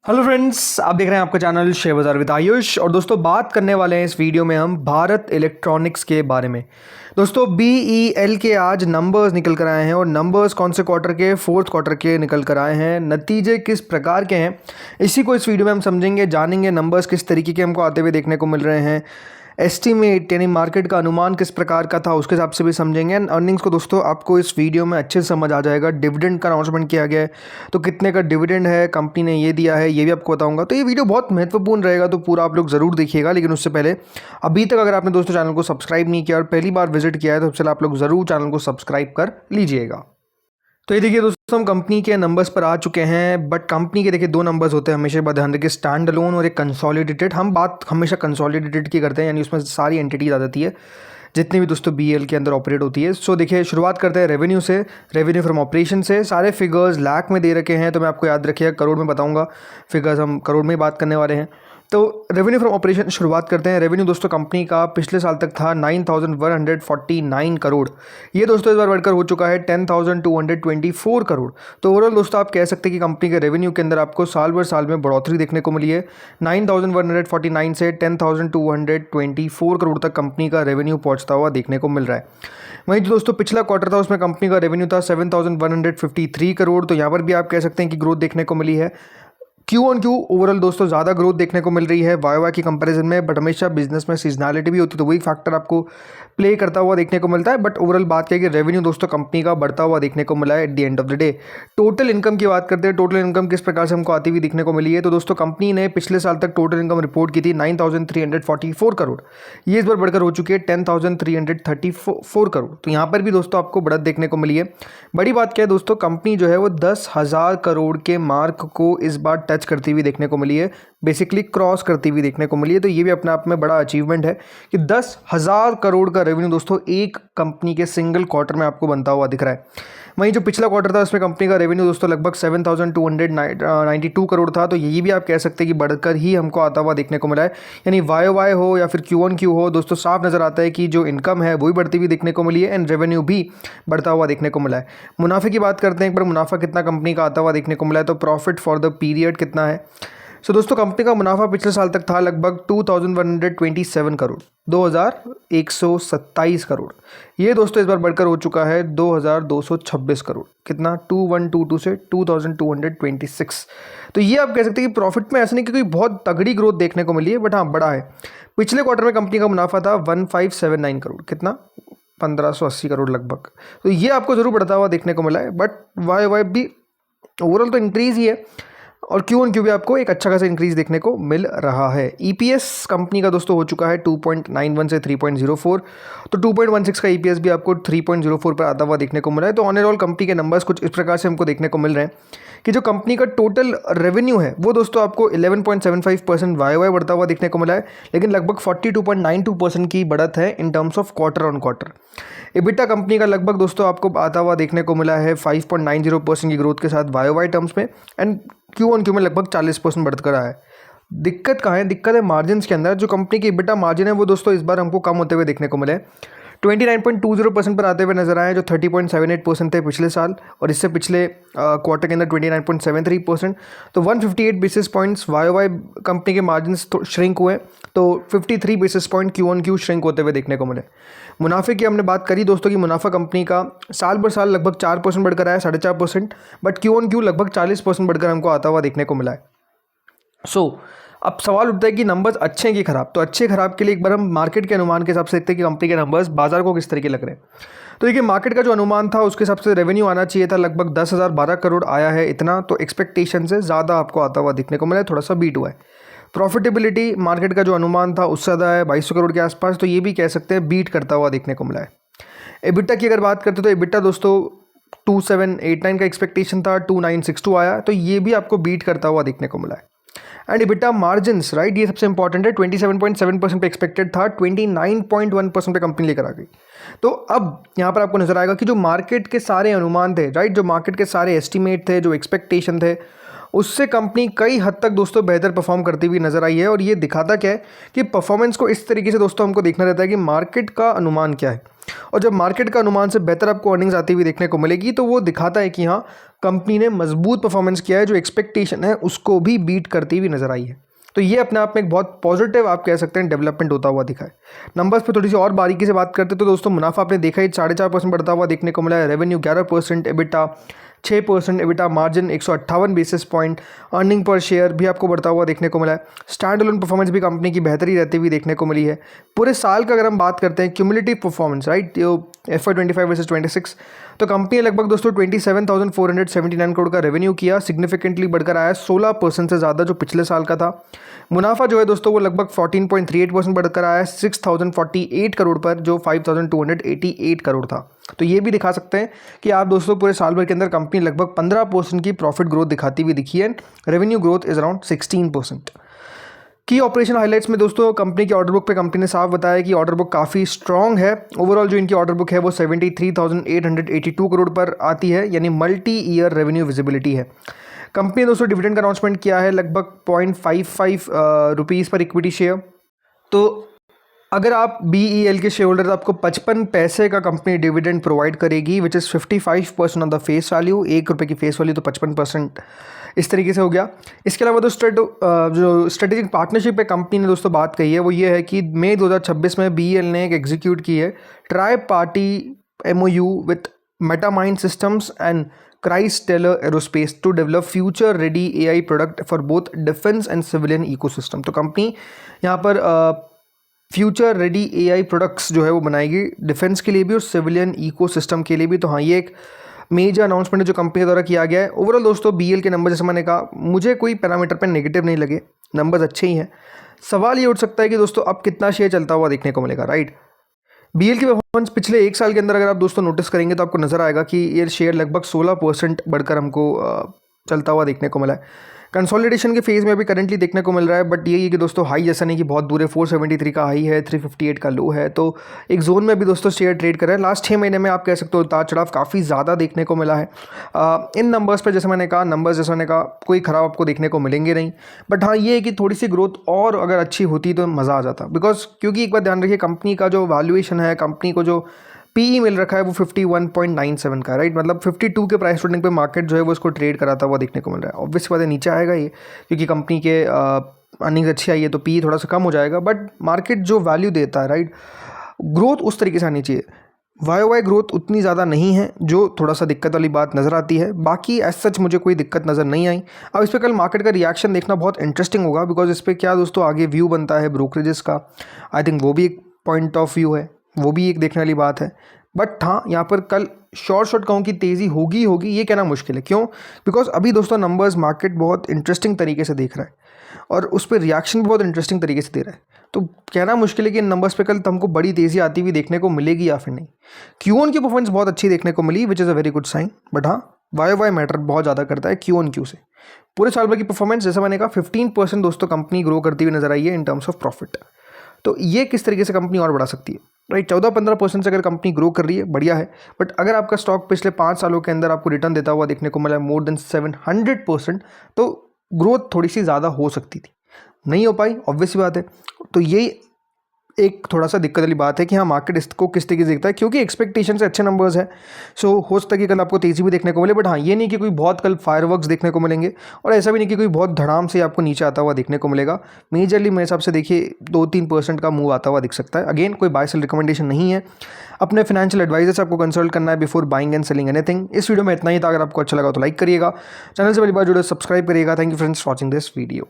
Hello friends, आप देख रहे हैं आपका चैनल शेयर बाजार विद आयुष। और दोस्तों बात करने वाले हैं इस वीडियो में हम भारत इलेक्ट्रॉनिक्स के बारे में। दोस्तों BEL के आज नंबर्स निकल कर आए हैं और नंबर्स कौन से क्वार्टर के, फोर्थ क्वार्टर के निकल कर आए हैं, नतीजे किस प्रकार के हैं, इसी को इस वीडियो में हम समझेंगे, जानेंगे नंबर्स किस तरीके के हमको आते हुए देखने को मिल रहे हैं, एस्टीमेट यानी मार्केट का अनुमान किस प्रकार का था उसके हिसाब से भी समझेंगे। एंड अर्निंग्स को दोस्तों आपको इस वीडियो में अच्छे से समझ आ जाएगा। डिविडेंड का अनाउंसमेंट किया गया है तो कितने का डिविडेंड है, कंपनी ने ये दिया है, ये भी आपको बताऊंगा। तो ये वीडियो बहुत महत्वपूर्ण रहेगा, तो पूरा आप लोग ज़रूर देखिएगा। लेकिन उससे पहले अभी तक अगर आपने दोस्तों चैनल को सब्सक्राइब नहीं किया और पहली बार विजिट किया है तो चलो आप लोग ज़रूर चैनल को सब्सक्राइब कर लीजिएगा। तो ये देखिए दोस्तों, हम कंपनी के नंबर्स पर आ चुके हैं। बट कंपनी के देखिए दो नंबर्स होते हैं, हमेशा बात ध्यान रखिए, स्टैंड अलोन और एक कंसोलिडेटेड। हम बात हमेशा कंसोलिडेटेड की करते हैं, यानी उसमें सारी एंटिटीज आ जाती है जितनी भी दोस्तों BEL के अंदर ऑपरेट होती है। सो देखिए, शुरुआत करते हैं रेवेन्यू से, रेवेन्यू फ्रॉम ऑपरेशन से। सारे फिगर्स लाख में दे रखे हैं, तो मैं आपको याद रखिएगा करोड़ में बताऊंगा। फिगर्स हम करोड़ में ही बात करने वाले हैं। तो रेवेन्यू फ्रॉम ऑपरेशन शुरुआत करते हैं। रेवेन्यू दोस्तों कंपनी का पिछले साल तक था 9,149 करोड़। ये दोस्तों इस बार बढ़कर हो चुका है 10,224 करोड़। तो ओवरऑल दोस्तों आप कह सकते हैं कि कंपनी के रेवेन्यू के अंदर आपको साल भर साल में बढ़ोतरी देखने को मिली है। 9,149 से 10,224 करोड़ तक कंपनी का रेवेन्यू पहुंचता हुआ देखने को मिल रहा है। वहीं जो दोस्तों पिछला क्वार्टर था उसमें कंपनी का रेवेन्यू था 7,153 करोड़। तो यहाँ पर भी आप कह सकते हैं कि ग्रोथ देखने को मिली है। Q-on-Q ओवरऑल दोस्तों ज़्यादा ग्रोथ देखने को मिल रही है YoY की कंपैरिजन में। बट हमेशा बिजनेस में सीजनैलिटी भी होती है, तो वही फैक्टर आपको प्ले करता हुआ देखने को मिलता है। बट ओवरऑल बात करें कि रेवेन्यू दोस्तों कंपनी का बढ़ता हुआ देखने को मिला है at the end of the day. Total income की बात करते हैं, टोटल इनकम किस प्रकार से हमको आती हुई देखने को मिली है। तो दोस्तों कंपनी ने पिछले साल तक टोटल इनकम रिपोर्ट की थी 9,344 करोड़। ये इस बार बढ़कर हो चुकी है 10,334 करोड़। तो यहाँ पर भी दोस्तों आपको बढ़त देखने को मिली है। बड़ी बात क्या है दोस्तों, कंपनी जो है वो 10,000 करोड़ के मार्क को इस बार टच करती हुई देखने को मिली है, बेसिकली क्रॉस करती हुई देखने को मिली है। तो ये भी अपने आप में बड़ा अचीवमेंट है कि 10,000 करोड़ का रेवेन्यू दोस्तों एक कंपनी के सिंगल क्वार्टर में आपको बनता हुआ दिख रहा है। वहीं जो पिछला क्वार्टर था उसमें कंपनी का रेवेन्यू दोस्तों लगभग 7,292 करोड़ था। तो यही भी आप कह सकते हैं कि बढ़कर ही हमको आता हुआ देखने को मिला है। यानी YoY हो या फिर Q-on-Q हो, दोस्तों साफ नज़र आता है कि जो इनकम है वही बढ़ती हुई देखने को मिली है एंड रेवेन्यू भी बढ़ता हुआ देखने को मिला है। मुनाफे की बात करते हैं एक बार, मुनाफा कितना कंपनी का आता हुआ देखने को मिला है। तो प्रॉफिट फॉर द पीरियड कितना है। सो दोस्तों कंपनी का मुनाफा पिछले साल तक था लगभग 2,127 करोड़, 2,127 करोड़। ये दोस्तों इस बार बढ़कर हो चुका है 2,226 करोड़। कितना, 2,122 से 2,226। तो ये आप कह सकते हैं कि प्रॉफिट में ऐसा नहीं कि कोई बहुत तगड़ी ग्रोथ देखने को मिली है, बट हाँ बड़ा है। पिछले क्वार्टर में कंपनी का मुनाफा था 1,579 करोड़। कितना, 1,580 करोड़ लगभग। तो ये आपको जरूर बढ़ता हुआ देखने को मिला है। बट YoY भी ओवरऑल तो इंक्रीज ही है और Q-on-Q भी आपको एक अच्छा खासा इंक्रीज देखने को मिल रहा है। EPS कंपनी का दोस्तों हो चुका है 2.91 से 3.04। तो 2.16 का EPS भी आपको 3.04 पर आता हुआ देखने को मिला है। तो ऑन एंड ऑल कंपनी के नंबर्स कुछ इस प्रकार से हमको देखने को मिल रहे हैं कि जो कंपनी का टोटल रेवेन्यू है वो दोस्तों आपको 11.75% YoY बढ़ता हुआ देखने को मिला है, लेकिन लगभग 42.92% की बढ़त है in terms of quarter on quarter. EBITDA company का लगभग दोस्तों आपको आता हुआ देखने को मिला है 5.90% की ग्रोथ के साथ YoY टर्म्स में एंड Q-on-Q में लगभग 40% बढ़ कर आया है। दिक्कत कहाँ है, दिक्कत है मार्जिन के अंदर। जो कंपनी की EBITDA मार्जिन है वो दोस्तों इस बार हमको कम होते हुए देखने को मिले, 29.20% पर आते हुए नजर आए, जो 30.78% थे पिछले साल, और इससे पिछले क्वार्टर के अंदर 29.73%। तो 158 बेसिस पॉइंट्स YoY कंपनी के मार्जिन श्रिंक हुए, तो 53 बेसिस पॉइंट Q-on-Q श्रिंक होते हुए देखने को मिले। मुनाफे की हमने बात करी दोस्तों कि मुनाफा कंपनी का साल भर साल लगभग 4% बढ़कर आया, 4.5%। बट Q-on-Q लगभग 40% बढ़कर हमको आता हुआ देखने को मिला है। अब सवाल उठता है कि नंबर्स अच्छे हैं कि खराब। तो अच्छे खराब के लिए एक बार हम मार्केट के अनुमान के हिसाब से देखते हैं कि कंपनी के नंबर्स बाजार को किस तरीके लग रहे हैं। तो देखिए, मार्केट का जो अनुमान था उसके हिसाब से रेवेन्यू आना चाहिए था लगभग 10,012 करोड़, आया है इतना। तो एक्सपेक्टेशन से ज़्यादा आपको आता हुआ देखने को मिला है, थोड़ा सा बीट हुआ है। प्रॉफिटेबिलिटी मार्केट का जो अनुमान था उससे ज़्यादा है, 2,200 करोड़ के आसपास। तो ये भी कह सकते हैं बीट करता हुआ देखने को मिला है। EBITDA की अगर बात करते तो EBITDA दोस्तों 2,789 का एक्सपेक्टेशन था, 2,962 आया। तो ये भी आपको बीट करता हुआ देखने को मिला है। एंड EBITDA मार्जिन्स, राइट, ये सबसे इंपॉर्टेंट है। 27.7% पे एक्सपेक्टेड था, 29.1% पे कंपनी लेकर आ गई। तो अब यहाँ पर आपको नजर आएगा कि जो मार्केट के सारे अनुमान थे, राइट, जो मार्केट के सारे एस्टिमेट थे, जो एक्सपेक्टेशन थे, उससे कंपनी कई हद तक दोस्तों बेहतर परफॉर्म करती हुई नजर आई है। और ये दिखाता क्या है कि परफॉर्मेंस को इस तरीके से दोस्तों हमको देखना रहता है कि मार्केट का अनुमान क्या है। और जब मार्केट का अनुमान से बेहतर आपको अर्निंग्स आती हुई देखने को मिलेगी तो वो दिखाता है कि हाँ, कंपनी ने मजबूत परफॉर्मेंस किया है, जो एक्सपेक्टेशन है उसको भी बीट करती हुई नजर आई है। तो ये अपने आप में एक बहुत पॉजिटिव आप कह सकते हैं डेवलपमेंट होता हुआ दिखा है। नंबर्स पे थोड़ी सी और बारीकी से बात करते तो दोस्तों मुनाफा आपने देखा ही 4.5% बढ़ता हुआ देखने को मिला है, revenue 11%, EBITDA 6%, EBITDA margin 158 basis point, earning per share भी आपको बढ़ता हुआ देखने को मिला है। स्टैंड अलोन परफॉर्मेंस भी कंपनी की बेहतरी रहती हुई देखने को मिली है। पूरे साल का अगर हम बात करते हैं cumulative performance, right, FY25 versus 26, तो कंपनी ने लगभग दोस्तों 27,479 करोड़ का रेवेन्यू किया, सिग्निफिकेंटली बढ़कर आया 16% से ज़्यादा जो पिछले साल का था। मुनाफा जो है दोस्तों वो लगभग 14.38% बढ़कर आया 6,048 करोड़ पर, जो 5,288 करोड़ था। तो ये भी दिखा सकते हैं कि आप दोस्तों पूरे साल भर के अंदर कंपनी लगभग 15% की प्रॉफिट ग्रोथ दिखाती हुई दिखी है। Revenue growth is around 16%। की ऑपरेशन हाइलाइट्स में दोस्तों कंपनी के ऑर्डर बुक पे कंपनी ने साफ बताया कि ऑर्डर बुक काफ़ी स्ट्रॉन्ग है। ओवरऑल जो इनकी ऑर्डर बुक है वो 73,882 करोड़ पर आती है, यानी मल्टी ईयर रेवेन्यू विजिबिलिटी है। कंपनी ने दोस्तों डिविडेंड का अनाउंसमेंट किया है लगभग 0.55 रुपीज़ पर इक्विटी शेयर। तो अगर आप BEL के शेयर होल्डर, आपको 55 पैसे का कंपनी डिविडेंड प्रोवाइड करेगी, which is 55% on the face value, ₹1 की फेस वैल्यू, तो 55% इस तरीके से हो गया। इसके अलावा दोस्तों जो स्ट्रेटेजिक पार्टनरशिप पे कंपनी ने दोस्तों बात कही है वो ये है कि मई 2026 में BEL ने एक एग्जीक्यूट की है tri party MOU with Metamind systems and Kristellar aerospace to develop future ready AI product for both defence and civilian ecosystem. तो कंपनी यहाँ पर फ्यूचर रेडी AI प्रोडक्ट्स जो है वो बनाएगी डिफेंस के लिए भी और सिविलियन इकोसिस्टम के लिए भी। तो हाँ, ये एक मेजर अनाउंसमेंट है जो कंपनी द्वारा किया गया है। ओवरऑल दोस्तों BEL के नंबर, जैसे मैंने कहा, मुझे कोई पैरामीटर पे नेगेटिव नहीं लगे, नंबर्स अच्छे ही हैं। सवाल ये उठ सकता है कि दोस्तों अब कितना शेयर चलता हुआ देखने को मिलेगा, राइट। BEL की परफॉर्मेंस पिछले एक साल के अंदर अगर आप दोस्तों नोटिस करेंगे तो आपको नज़र आएगा कि ये शेयर लगभग 16% बढ़कर हमको चलता हुआ देखने को मिला है। कंसोलिडेशन के फेज़ में अभी करंटली देखने को मिल रहा है, बट यही है कि दोस्तों हाई जैसा नहीं कि बहुत दूर है, 473 का हाई है, 358 का लो है, तो एक जोन में भी दोस्तों शेयर ट्रेड कर रहा है। लास्ट 6 महीने में आप कह सकते हो उतार चढ़ाव काफ़ी ज़्यादा देखने को मिला है। इन नंबर्स पे जैसे मैंने कहा कोई ख़राब आपको देखने को मिलेंगे नहीं, बट हाँ ये है कि थोड़ी सी ग्रोथ और अगर अच्छी होती तो मज़ा आ जाता, बिकॉज क्योंकि एक बार ध्यान रखिए कंपनी का जो वैल्यूएशन है, कंपनी को जो PE मिल रखा है वो 51.97 का, राइट, मतलब 52 के प्राइस रेटिंग पे मार्केट जो है वो इसको ट्रेड कराता हुआ देखने को मिल रहा है। ऑब्वियस बात है नीचे आएगा ये, क्योंकि कंपनी के अर्निंग्स अच्छी आई है तो PE थोड़ा सा कम हो जाएगा, बट मार्केट जो वैल्यू देता है, राइट, ग्रोथ उस तरीके से आनी चाहिए। YOY ग्रोथ उतनी ज़्यादा नहीं है, जो थोड़ा सा दिक्कत वाली बात नज़र आती है। बाकी एज सच मुझे कोई दिक्कत नज़र नहीं आई। अब इस पर कल मार्केट का रिएक्शन देखना बहुत इंटरेस्टिंग होगा, बिकॉज इस पर क्या दोस्तों आगे व्यू बनता है ब्रोकरेजेस का, आई थिंक वो भी एक पॉइंट ऑफ व्यू है, वो भी एक देखने वाली बात है। बट हाँ, यहाँ पर कल शॉर्ट कहूँ कि तेज़ी होगी ये कहना मुश्किल है। क्यों? बिकॉज अभी दोस्तों नंबर्स मार्केट बहुत इंटरेस्टिंग तरीके से देख रहा है और उस पर रिएक्शन भी बहुत इंटरेस्टिंग तरीके से दे रहा है, तो कहना मुश्किल है कि इन नंबर्स पे कल तुमको बड़ी तेज़ी आती हुई देखने को मिलेगी या फिर नहीं। Q1 की परफॉर्मेंस बहुत अच्छी देखने को मिली, which is a very good sign, but हाँ YOY मैटर बहुत ज़्यादा करता है Q1Q से। पूरे साल भर की परफॉर्मेंस जैसा मैंने कहा 15% दोस्तों कंपनी ग्रो करती हुई नजर आई है इन टर्म्स ऑफ प्रॉफिट। तो ये किस तरीके से कंपनी और बढ़ा सकती है, राइट। 14-15% से अगर कंपनी ग्रो कर रही है बढ़िया है, बट अगर आपका स्टॉक पिछले 5 सालों के अंदर आपको रिटर्न देता हुआ देखने को मिला है मोर देन 700%, तो ग्रोथ थोड़ी सी ज़्यादा हो सकती थी, नहीं हो पाई, ऑब्वियस बात है। तो यही एक थोड़ा सा दिक्कत वाली बात है कि हाँ मार्केट इसको किस तरीके से देखता है, क्योंकि एक्सपेक्टेशन से अच्छे नंबर्स है। सो हो सकता है कि कल आपको तेज़ी भी देखने को मिले, बट हाँ ये नहीं कि कोई बहुत कल फायरवर्क्स देखने को मिलेंगे, और ऐसा भी नहीं कि कोई बहुत धड़ाम से आपको नीचे आता हुआ देखने को मिलेगा। मेजरली मेरे हिसाब से देखिए 2-3% का मूव आता हुआ दिख सकता है। अगेन कोई बाय सेल रिकमेंडेशन नहीं है, अपने फाइनेंशियल एडवाइजर से आपको कंसल्ट करना है before buying and selling anything. इस वीडियो में इतना ही था। अगर आपको अच्छा लगा तो लाइक करिएगा, चैनल से पहली बार जुड़े सब्सक्राइब करिएगा। Thank you friends watching this video.